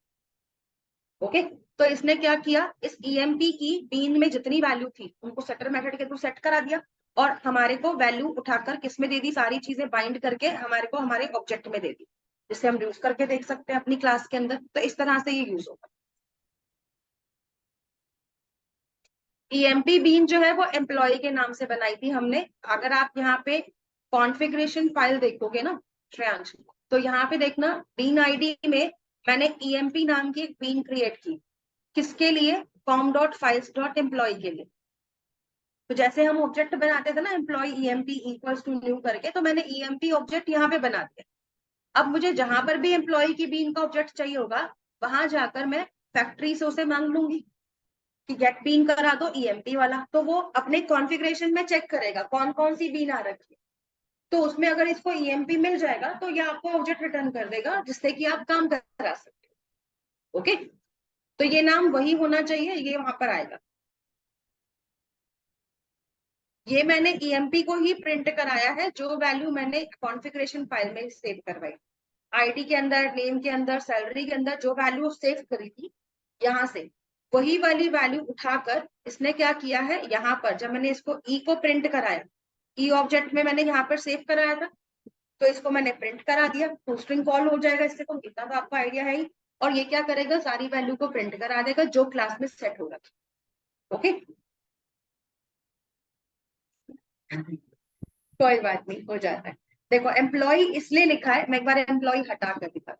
ओके, तो इसने क्या किया, इस ईएमपी की बीन में जितनी वैल्यू थी उनको सेटर मेथड के थ्रू सेट करा दिया, और हमारे को वैल्यू उठाकर किस में दे दी, सारी चीजें बाइंड करके हमारे को हमारे ऑब्जेक्ट में दे दी, जिससे हम यूज करके देख सकते हैं अपनी क्लास के अंदर। तो इस तरह से ये यूज होगा। ईएमपी बीन जो है वो एम्प्लॉय के नाम से बनाई थी हमने। अगर आप यहाँ पे कॉन्फ़िगरेशन फाइल देखोगे ना श्रेयांश, तो यहाँ पे देखना बीन आईडी में मैंने ईएमपी नाम की एक बीन क्रिएट की, किसके लिए, com dot files dot employee के लिए। तो जैसे हम ऑब्जेक्ट बनाते थे ना employee EMP equals to new करके, तो मैंने ईएमपी ऑब्जेक्ट यहाँ पे बना दिया। अब मुझे जहां पर भी एम्प्लॉय की बीन का ऑब्जेक्ट चाहिए होगा, वहां जाकर मैं फैक्ट्री से उसे मांग लूंगी कि गेट बीन करा दो ईएमपी वाला, तो वो अपने कॉन्फ़िगरेशन में चेक करेगा कौन कौन सी बीन आ रखी है, तो उसमें अगर इसको ईएमपी मिल जाएगा तो ये आपको ऑब्जेक्ट रिटर्न कर देगा, जिससे कि आप काम करा सकते ओके, तो ये नाम वही होना चाहिए, ये वहां पर आएगा। ये मैंने ईएमपी को ही प्रिंट कराया है, जो वैल्यू मैंने कॉन्फ़िगरेशन फाइल में सेव करवाई, आईडी के अंदर, नेम के अंदर, सैलरी के अंदर जो वैल्यू सेव करी थी यहाँ से, वही वाली वैल्यू उठाकर इसने क्या किया है, यहाँ पर जब मैंने इसको ई को प्रिंट कराया, ई ऑब्जेक्ट में मैंने यहाँ पर सेव कराया था, तो इसको मैंने प्रिंट करा दिया, तो स्ट्रिंग कॉल हो जाएगा इससे, तो इतना तो आपको आइडिया है ही। और ये क्या करेगा, सारी वैल्यू को प्रिंट करा देगा जो क्लास में सेट हो रखी। ओके, कोई बात नहीं, हो जाता है। देखो एम्प्लॉय इसलिए लिखा है, मैं एक बार एम्प्लॉय हटा कर दिखा,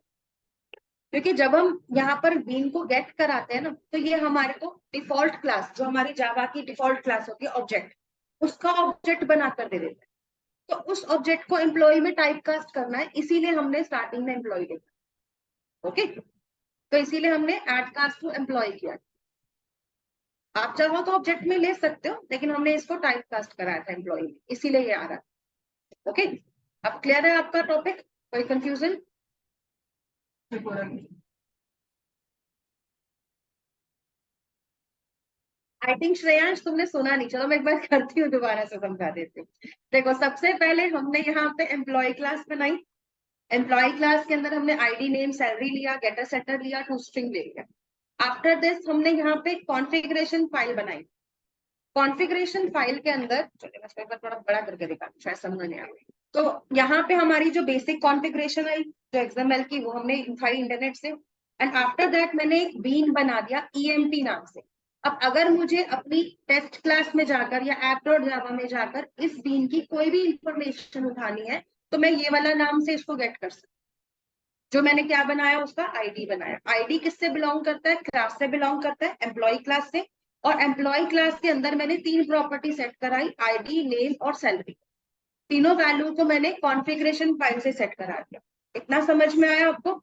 क्योंकि जब हम यहाँ पर बीन को गेट कराते हैं ना, तो ये हमारे को डिफॉल्ट क्लास, जो हमारी जावा की डिफॉल्ट क्लास होती है ऑब्जेक्ट, उसका ऑब्जेक्ट बना कर दे देता है। तो उस ऑब्जेक्ट को एम्प्लॉय में टाइप कास्ट करना है, इसीलिए हमने स्टार्टिंग में एम्प्लॉय लिखा। ओके, तो इसीलिए हमने एड कास्ट टू एम्प्लॉय किया। आप चाहो तो ऑब्जेक्ट में ले सकते हो, लेकिन हमने इसको टाइप कास्ट कराया था एम्प्लॉय में, इसीलिए ये आ रहा है। ओके, अब क्लियर है आपका टॉपिक, कोई कंफ्यूजन? आई थिंक श्रेयांश तुमने सुना नहीं, चलो मैं एक बार करती हूँ, दोबारा से समझा देती हूँ। देखो सबसे पहले हमने यहाँ पे एम्प्लॉय क्लास बनाई, एम्प्लॉय क्लास के अंदर हमने आईडी, नेम, सैलरी लिया, गेटर सेटर लिया, टू स्ट्रिंग ले लिया। आफ्टर दिस हमने यहाँ पे कॉन्फ़िगरेशन फाइल बनाई, कॉन्फ़िगरेशन फाइल के अंदर, चलिए मैं इसको एक बार थोड़ा बड़ा करके दिखा, शायद समझ नहीं आ रही। तो यहाँ पे हमारी जो बेसिक कॉन्फ़िगरेशन आई जो एक्सएमएल की, वो हमने उठाई इंटरनेट से, एंड आफ्टर दैट मैंने एक बीन बना दिया ईएमपी नाम से। अब अगर मुझे अपनी टेस्ट क्लास में जाकर या ऐप डॉट जावा में जाकर इस बीन की कोई भी इंफॉर्मेशन उठानी है, तो मैं ये वाला नाम से इसको गेट कर सकती। जो मैंने क्या बनाया, उसका आईडी बनाया। आईडी किससे बिलोंग करता है, क्लास से बिलोंग करता है, एम्प्लॉय क्लास से। और एम्प्लॉय क्लास के अंदर मैंने 3 प्रॉपर्टी सेट कराई, आईडी, नेम और सैलरी। तीनों वैल्यू को मैंने कॉन्फ़िगरेशन फाइल से सेट करा दिया। इतना समझ में आया आपको?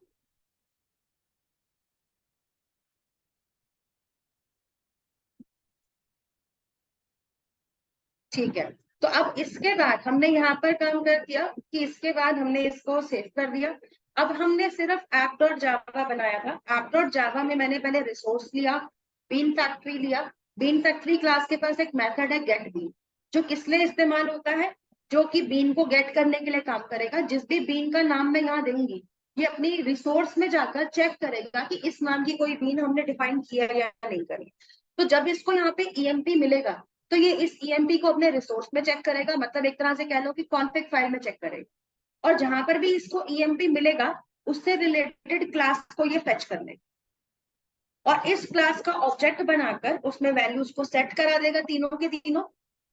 ठीक है, तो अब इसके बाद हमने यहाँ पर काम कर दिया कि इसके बाद हमने इसको सेव कर दिया। अब हमने सिर्फ ऐप डॉट जावा बनाया था। ऐप डॉट जावा में मैंने पहले रिसोर्स लिया, बीन फैक्ट्री लिया। बीन फैक्ट्री क्लास के पास एक मेथड है गेट बीन, जो किस लिए इस्तेमाल होता है, जो कि बीन को गेट करने के लिए काम करेगा। जिस भी बीन का नाम मैं यहाँ दूंगी, ये अपनी रिसोर्स में जाकर चेक करेगा कि इस नाम की कोई बीन हमने डिफाइन किया या नहीं करी। तो जब इसको यहाँ पे ईएमपी मिलेगा, तो ये इस ईएमपी को अपने रिसोर्स में चेक करेगा, मतलब एक तरह से कह लो कि कॉन्फिग फाइल में चेक करेगा। और जहां पर भी इसको ईएमपी मिलेगा, उससे रिलेटेड क्लास को ये फेच कर लेगा, और इस क्लास का ऑब्जेक्ट बनाकर उसमें वैल्यूज को सेट करा देगा, तीनों के तीनों।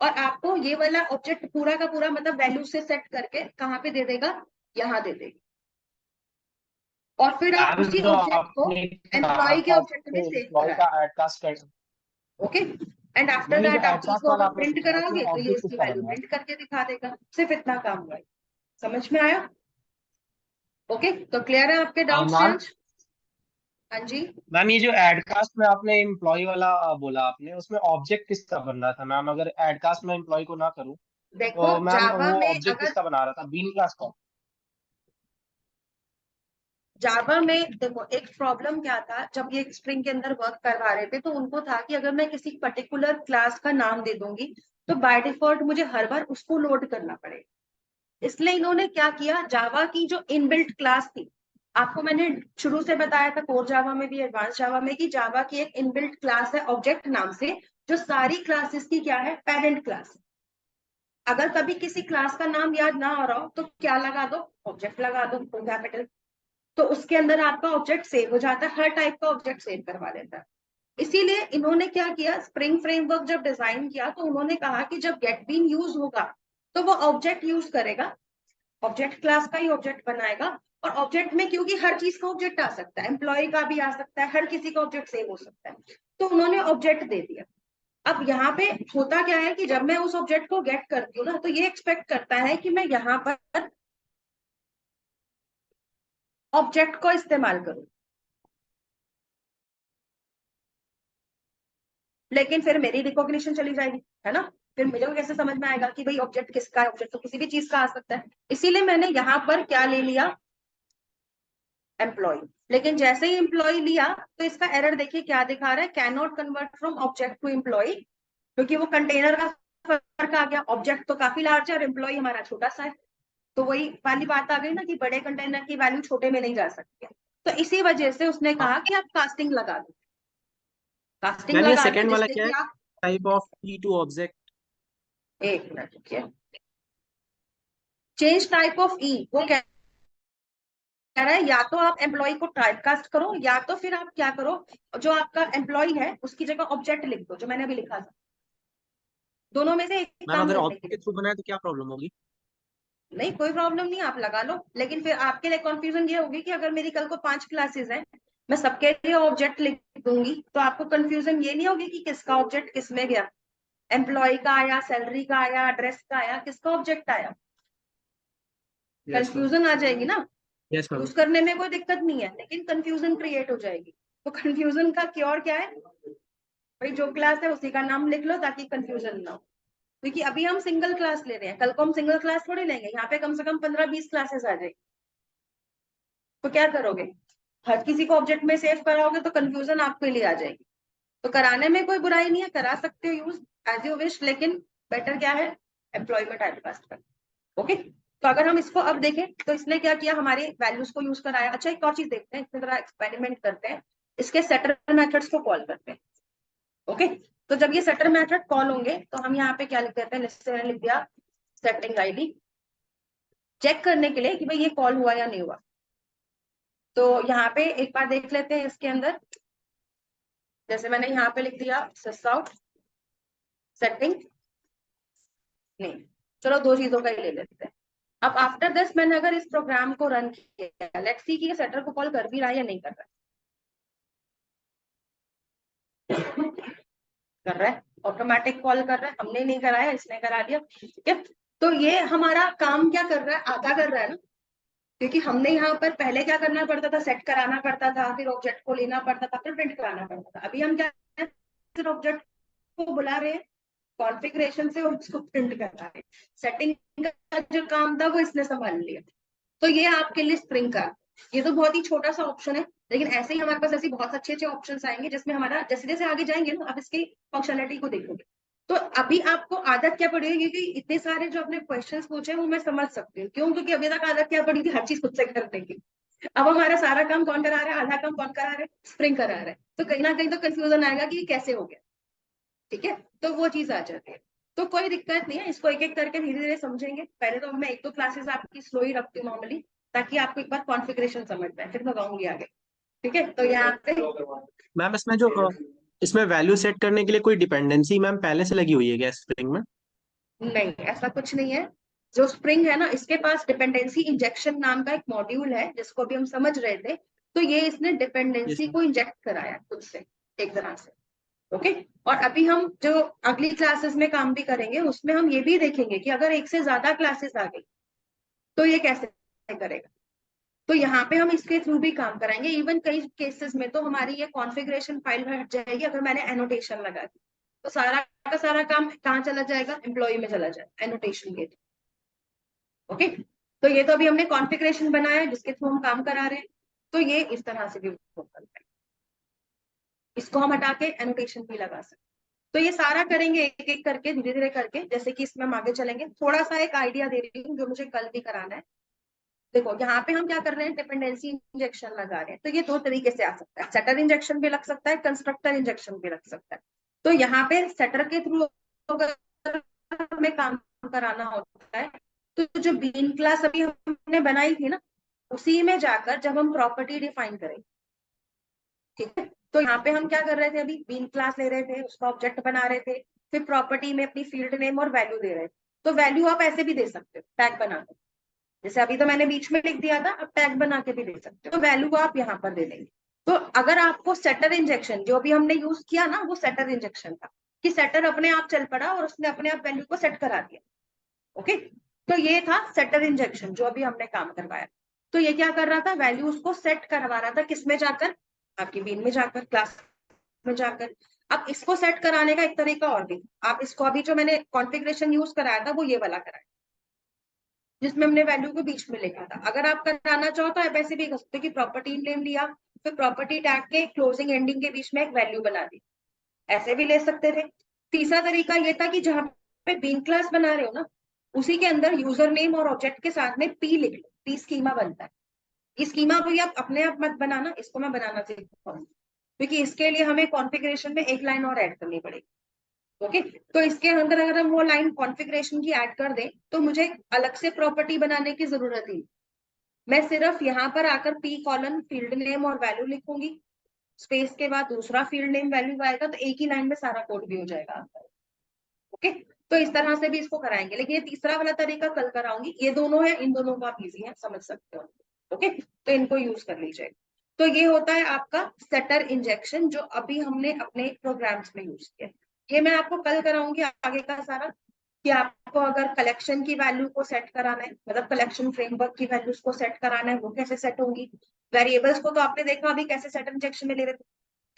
और आपको ये वाला ऑब्जेक्ट पूरा का पूरा, मतलब वैल्यू से सेट करके कहाँ पे दे देगा, यहाँ दे देगा। और फिर आप मैम उसी जो ऑब्जेक्ट को आपने कहा एम्प्लॉय के था ऑब्जेक्ट में कि सेव एम्प्लॉय करा का है। ऐड कास्ट कर, ओके, एंड आफ्टर मैम ये जो दैट आप ऐड कास्ट इसको वाला अगर आपने प्रिंट बताया उसमें कराओगे तो ये ऑब्जेक्ट इसकी किसका वैल्यू बनना है? प्रिंट करके दिखा देगा। सिर्फ इतना काम हुआ है, समझ में आया? ओके, तो क्लियर है आपके डाउट्स मैम, श्रेयांश? हाँ जी। मैम ये जो ऐड कास्ट में आपने एम्प्लॉय वाला बोला आपने, उसमें ऑब्जेक्ट किसका बन रहा था मैम? अगर ऐड कास्ट में एम्प्लॉय को ना करूँ देखो तो मैम जावा वो में ऑब्जेक्ट अगर, किसका बना रहा था, बीन क्लास का? जावा में देखो एक प्रॉब्लम क्या था, जब ये स्ट्रिंग के अंदर वर्क करवा रहे थे, तो उनको था कि अगर मैं किसी पर्टिकुलर क्लास का नाम दे दूंगी, तो बाय डिफॉल्ट मुझे हर बार उसको लोड करना पड़ेगा। इसलिए इन्होंने क्या किया, जावा की जो इनबिल्ट क्लास थी, आपको मैंने शुरू से बताया था कोर जावा में भी, एडवांस जावा में, कि जावा की एक इनबिल्ट क्लास है ऑब्जेक्ट नाम से, जो सारी क्लासेस की क्या है, पेरेंट क्लास। अगर कभी किसी क्लास का नाम याद ना आ रहा हो, तो क्या लगा दो, ऑब्जेक्ट लगा दो फुल कैपिटल, तो उसके अंदर आपका ऑब्जेक्ट सेव हो जाता है, हर टाइप का ऑब्जेक्ट सेव करवा देता है। इसीलिए इन्होंने क्या किया, स्प्रिंग फ्रेमवर्क जब डिजाइन किया, तो उन्होंने कहा कि जब गेट बीन यूज होगा, तो वो ऑब्जेक्ट यूज करेगा, ऑब्जेक्ट क्लास का ही ऑब्जेक्ट बनाएगा। और ऑब्जेक्ट में क्योंकि हर चीज का ऑब्जेक्ट आ सकता है, एम्प्लॉय का भी आ सकता है, हर किसी का ऑब्जेक्ट सेव हो सकता है, तो उन्होंने ऑब्जेक्ट दे दिया। अब यहाँ पे होता क्या है कि जब मैं उस ऑब्जेक्ट को गेट करती हूँ ना, तो ये एक्सपेक्ट करता है कि मैं यहाँ पर ऑब्जेक्ट को इस्तेमाल करूँ, लेकिन फिर मेरी रिकॉग्निशन चली जाएगी, है ना? फिर मुझे को कैसे समझ में आएगा कि भाई ऑब्जेक्ट किसका है? ऑब्जेक्ट तो किसी भी चीज का आ सकता है। इसीलिए मैंने यहाँ पर क्या ले लिया, एम्प्लॉय। लेकिन जैसे ही एम्प्लॉय लिया तो इसका एरर देखिए क्या दिखा रहा है, can not convert from object to employee, क्योंकि वो कंटेनर का फर्क आ गया, ऑब्जेक्ट तो काफी लार्ज है और एम्प्लॉय हमारा छोटा सा है। तो वही वाली बात आ गई ना कि बड़े कंटेनर की वैल्यू छोटे में नहीं जा सकती है। तो इसी वजह से उसने कहा कि आप कास्टिंग लगा दो, कास्टिंग मैम ये लगा दो सेकंड वाला जिससे क्या कि है? आप, टाइप ऑफ की टू ऑब्जेक्ट। एक मिनट रुकिए, चेंज टाइप ऑफ ई, वो कह रहा है या तो आप एम्प्लॉय को टाइपकास्ट करो या तो फिर आप क्या करो, जो आपका एम्प्लॉय है उसकी जगह ऑब्जेक्ट लिख दो, जो मैंने अभी लिखा था। दोनों में से एक मैम काम अगर करने के ऑब्जेक्ट के लिए, थ्रू बनाए तो क्या प्रॉब्लम होगी? नहीं कोई प्रॉब्लम नहीं, आप लगा लो। लेकिन फिर आपके लिए कंफ्यूजन ये होगी कि अगर मेरी कल को 5 क्लासेस हैं, मैं सबके लिए ऑब्जेक्ट लिख दूंगी, तो आपको कंफ्यूजन ये नहीं होगी कि किसका ऑब्जेक्ट किस में गया, एम्प्लॉय का आया, सैलरी का आया, एड्रेस का आया, किसका ऑब्जेक्ट आया, यस मैम। कंफ्यूजन आ जाएगी ना। Yes ma'am. यूज करने में कोई दिक्कत नहीं है, लेकिन कंफ्यूजन क्रिएट हो जाएगी। तो कंफ्यूजन का क्योर क्या है, भाई जो क्लास है उसी का नाम लिख लो ताकि कंफ्यूजन ना हो। क्योंकि अभी हम सिंगल क्लास ले रहे हैं, कल को हम सिंगल क्लास थोड़ी लेंगे, यहाँ पे कम से कम 15-20 क्लासेस आ जाएगी। तो क्या करोगे, हर किसी को ऑब्जेक्ट में सेव कराओगे तो कंफ्यूजन आपके लिए आ जाएगी। तो कराने में कोई बुराई नहीं है, करा सकते हो यूज एज यू विश, लेकिन बेटर क्या है, एम्प्लॉयमेंट टाइपकास्ट कर। ओके, तो अगर हम इसको अब देखें तो इसने क्या किया, हमारे वैल्यूज को यूज कराया। अच्छा एक और चीज देखते हैं, इसी तरह एक्सपेरिमेंट करते हैं, इसके सेटर मेथड्स को कॉल करते हैं। ओके, तो जब ये सेटर मेथड कॉल होंगे तो हम यहाँ पे क्या लिख देते हैं, जैसे मैंने लिख दिया सेटिंग आईडी, चेक करने के लिए कि भाई ये कॉल हुआ या नहीं हुआ। तो यहाँ पे एक बार देख लेते हैं इसके अंदर, जैसे मैंने यहाँ पे लिख दिया ससाउट सेटिंग, नहीं चलो दो चीजों का ही ले लेते हैं। अब आफ्टर दिस मैंने अगर इस प्रोग्राम को रन किया, लेट्स सी कि ये सेटर को कॉल कर भी रहा है या नहीं कर रहा है। कर रहा है, ऑटोमेटिक कॉल कर रहा है, हमने नहीं कराया, इसने करा दिया। ठीक है, तो ये हमारा काम क्या कर रहा है, आधा कर रहा है ना। क्योंकि हमने यहाँ पर पहले क्या करना पड़ता था, सेट कराना पड़ता था, फिर ऑब्जेक्ट को लेना पड़ता था, फिर प्रिंट कराना पड़ता था। अभी हम क्या, फिर ऑब्जेक्ट को बुला रहे हैं कॉन्फ़िगरेशन से और उसको प्रिंट करा रहे हैं। सेटिंग का जो काम था वो इसने संभाल लिया। तो ये आपके लिए स्प्रिंग का, ये तो बहुत ही छोटा सा ऑप्शन है, लेकिन ऐसे ही हमारे पास ऐसे बहुत अच्छे अच्छे ऑप्शन आएंगे जिसमें हमारा जैसे जैसे आगे जाएंगे ना, आप इसकी फंक्शनलिटी को देखोगे। तो अभी आपको आदत क्या पड़ी है, क्योंकि इतने सारे जो आपने क्वेश्चंस पूछे वो मैं समझ सकती हूँ क्यों, क्योंकि अभी तक आदत क्या पड़ी थी, हर चीज खुद से करने की। अब हमारा सारा काम कौन करा रहा है, आधा काम कौन करा रहा है, स्प्रिंग करा रहा है। तो कहीं ना कहीं तो कंफ्यूजन आएगा कि ये कैसे हो गया। ठीक है, तो वो चीज आ जाती है। तो कोई दिक्कत नहीं है, इसको एक एक करके धीरे धीरे समझेंगे। पहले तो मैं एक दो क्लासेस आपकी स्लो ही रखती हूँ नॉर्मली, ताकि आपको एक बार कॉन्फ़िगरेशन समझ में आए, फिर लगाऊंगी आगे। ठीक है, तो यहाँ पे मैम इसमें जो इसमें वैल्यू सेट करने के लिए कोई डिपेंडेंसी मैम पहले से लगी हुई है क्या स्प्रिंग में? नहीं, ऐसा कुछ नहीं है। जो स्प्रिंग है ना, इसके पास डिपेंडेंसी इंजेक्शन नाम का एक मॉड्यूल है जिसको भी हम समझ रहे थे। तो ये इसने यस डिपेंडेंसी मैम। को इंजेक्ट कराया खुद से, एक तरह से। ओके, और अभी हम जो अगली क्लासेस में काम भी करेंगे उसमें हम ये भी देखेंगे कि अगर एक से ज्यादा क्लासेस आ गई तो ये कैसे करेगा। तो यहाँ पे हम इसके थ्रू भी काम कराएंगे। इवन कई केसेस में तो हमारी ये कॉन्फ़िगरेशन फाइल हट जाएगी अगर मैंने एनोटेशन लगा दी, तो सारा का सारा काम कहाँ चला जाएगा, एम्प्लॉय में चला जाएगा एनोटेशन के थ्रू। ओके, तो ये तो अभी हमने कॉन्फ़िगरेशन बनाया है जिसके थ्रू हम काम करा रहे हैं। तो ये इस तरह से भी work करता है, इसको हम हटा के एनोटेशन भी लगा सकते हैं। तो ये सारा करेंगे एक एक करके, धीरे धीरे करके, जैसे कि इसमें हम आगे चलेंगे। थोड़ा सा एक आइडिया दे रही हूँ जो मुझे कल भी कराना है। देखो यहाँ पे हम क्या कर रहे हैं, डिपेंडेंसी इंजेक्शन लगा रहे हैं। तो ये दो तरीके से आ सकता है, सेटर इंजेक्शन भी लग सकता है, कंस्ट्रक्टर इंजेक्शन भी लग सकता है। तो यहाँ पे सेटर के थ्रू हमें काम कराना होता है, तो जो बीन क्लास अभी हमने बनाई थी ना, उसी में जाकर जब हम प्रॉपर्टी डिफाइन करेंगे। ठीक है, तो यहाँ पे हम क्या कर रहे थे, अभी बीन क्लास ले रहे थे, उसका ऑब्जेक्ट बना रहे थे, फिर प्रॉपर्टी में अपनी फील्ड नेम और वैल्यू दे रहे थे। तो वैल्यू आप ऐसे भी दे सकते हो, टैग बनाकर, जैसे अभी तो मैंने बीच में लिख दिया था, अब टैग बना के भी दे सकते हो। तो वैल्यू आप यहाँ पर दे देंगे। तो अगर आपको सेटर इंजेक्शन जो भी हमने यूज किया ना, वो सेटर इंजेक्शन था कि सेटर अपने आप चल पड़ा और उसने अपने आप वैल्यू को सेट करा दिया। ओके, तो ये था सेटर इंजेक्शन जो अभी हमने काम करवाया। तो ये क्या कर रहा था, वैल्यू उसको सेट करवा रहा था, किसमें जाकर, आपकी बीन में जाकर, क्लास में जाकर। अब इसको सेट कराने का एक तरीका और भी, आप इसको अभी जो मैंने कॉन्फ़िगरेशन यूज कराया था वो ये वाला कराया। जिसमें हमने वैल्यू को बीच में लिखा था। अगर आप कराना चाहो तो आप ऐसे भी कर सकते हो कि प्रॉपर्टी नेम लिया, फिर प्रॉपर्टी टैग के क्लोजिंग एंडिंग के बीच में एक वैल्यू बना दी, ऐसे भी ले सकते थे। तीसरा तरीका ये था कि जहां पे बीन क्लास बना रहे हो ना, उसी के अंदर यूजर नेम और ऑब्जेक्ट के साथ में पी लिख लो, पी स्कीमा बनता है। ये स्कीमा भी आप अपने आप मत बनाना, इसको मैं बनाना सीखूंगी, क्योंकि इसके लिए हमें कॉन्फ़िगरेशन में एक लाइन और ऐड करनी पड़ेगी। ओके, तो इसके अंदर अगर हम वो लाइन कॉन्फ़िगरेशन की ऐड कर दें तो मुझे अलग से प्रॉपर्टी बनाने की जरूरत ही नहीं। मैं सिर्फ यहाँ पर आकर पी कॉलन फील्ड नेम और वैल्यू लिखूंगी, स्पेस के बाद दूसरा फील्ड नेम वैल्यू आएगा, तो एक ही लाइन में सारा कोड भी हो जाएगा। ओके, तो इस तरह से भी इसको कराएंगे, लेकिन ये तीसरा वाला तरीका कल कराऊंगी। ये दोनों है, इन दोनों को आप इजी है, समझ सकते हो। ओके, तो इनको यूज कर लीजिए। तो ये होता है आपका सेटर इंजेक्शन, जो अभी हमने अपने प्रोग्राम्स में यूज किया। ये मैं आपको कल कराऊंगी आगे का सारा, कि आपको अगर कलेक्शन की वैल्यू को सेट कराना है, मतलब कलेक्शन फ्रेमवर्क की वैल्यूज को सेट कराना है, वो कैसे सेट होंगी। वेरिएबल्स को तो आपने देखा अभी कैसे सेटर इंजेक्शन में ले रहे थे,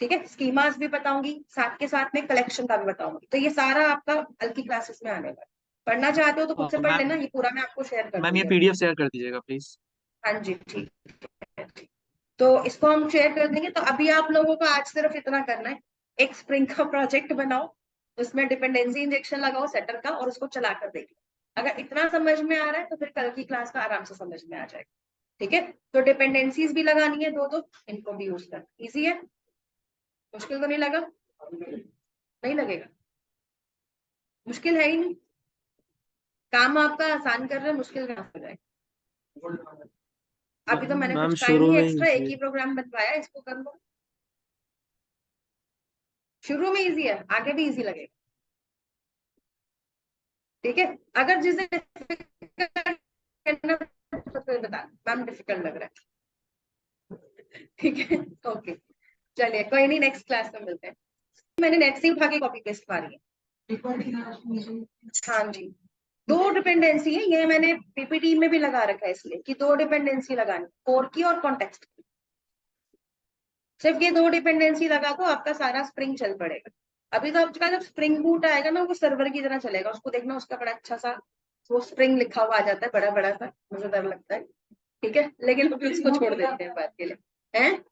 ठीक है। स्कीमास भी बताऊंगी, साथ के साथ में कलेक्शन का भी बताऊंगी। तो ये सारा आपका कल की क्लासेस में आने वाला है। पढ़ना चाहते हो तो खुद से पढ़ लेना, मैम ये पूरा मैं आपको शेयर कर मैम ये दूंगी। पीडीएफ शेयर कर दीजिएगा प्लीज। हाँ जी, ठीक है, ठीक। तो इसको हम शेयर कर देंगे। तो अभी आप लोगों को आज सिर्फ इतना करना है, एक स्प्रिंग का प्रोजेक्ट बनाओ, उसमें डिपेंडेंसी इंजेक्शन लगाओ सेटर का, और उसको चला कर देखो। अगर इतना समझ में आ रहा है तो फिर कल की क्लास का आराम से समझ में आ जाएगा, ठीक है। तो डिपेंडेंसीज भी लगानी है दो दो, इनको भी यूज करना इजी है। मुश्किल तो नहीं लगा? नहीं लगेगा, मुश्किल है ही नहीं। काम आपका आसान कर रहे हैं, मुश्किल कहाँ हो जाए। अभी तो मैंने मैम कुछ टाइम शुरू ही में एक्स्ट्रा, एक ही ही प्रोग्राम बनवाया, इसको कर लो। शुरू में इजी है, आगे भी इजी लगेगा, ठीक है। अगर जिसे तो फिर बता मैम डिफिकल्ट लग रहा है, ठीक है। ओके, चलिए कोई नहीं, नेक्स्ट क्लास में मिलते हैं। मैंने नेट से उठा के कॉपी पेस्ट मारी है। हाँ जी, दो डिपेंडेंसी है, ये मैंने पीपीटी में भी लगा रखा है, इसलिए कि दो डिपेंडेंसी लगानी, कोर की और कॉन्टेक्स्ट की। सिर्फ ये दो डिपेंडेंसी लगा दो, आपका सारा स्प्रिंग चल पड़ेगा। अभी तो आपका जब स्प्रिंग बूट आएगा ना, वो सर्वर की तरह चलेगा, उसको देखना, उसका बड़ा अच्छा सा वो स्प्रिंग लिखा हुआ आ जाता है, बड़ा बड़ा सा, मजेदार लगता है, ठीक है। लेकिन अभी उसको छोड़ देते हैं बात के लिए, हैं।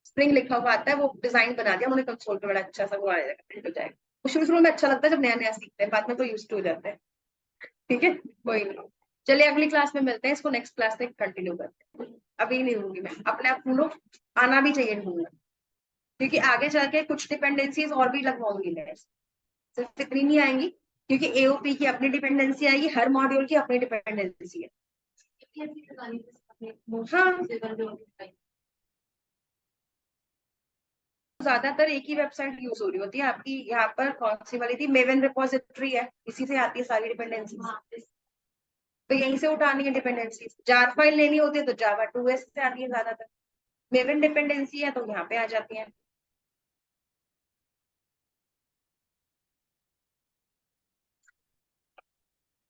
स्प्रिंग लिखा हुआ आता है, वो डिजाइन बना दिया उन्होंने कंसोल पे, बड़ा अच्छा सा वो आएगा, प्रिंट हो जाएगा। वो शुरू शुरू में अच्छा लगता है जब नया नया सीखते हैं, बाद में तो यूज हो जाता है, ठीक है। कोई नहीं, चलिए अगली क्लास में मिलते हैं, इसको नेक्स्ट क्लास में कंटिन्यू करते हैं। अभी नहीं होंगी मैं, अपने आप ढूंढो, आना भी चाहिए ढूंढना, क्योंकि आगे जाके कुछ डिपेंडेंसीज और भी लगवाऊंगी मैं, सिर्फ इतनी नहीं आएंगी, क्योंकि एओपी की अपनी डिपेंडेंसी आएगी, हर मॉड्यूल की अपनी डिपेंडेंसी है। हाँ, ज्यादातर एक ही वेबसाइट यूज हो रही होती है आपकी। यहाँ पर कौन सी वाली थी, मेवन रिपोजिटरी है, इसी से आती है सारी डिपेंडेंसी, तो यहीं से उठानी है डिपेंडेंसी। जार फाइल लेनी होती है तो जावा 2s से आती है ज्यादातर, मेवन डिपेंडेंसी है तो यहाँ पे आ जाती है।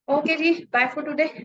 ओके जी, बाय फॉर टुडे।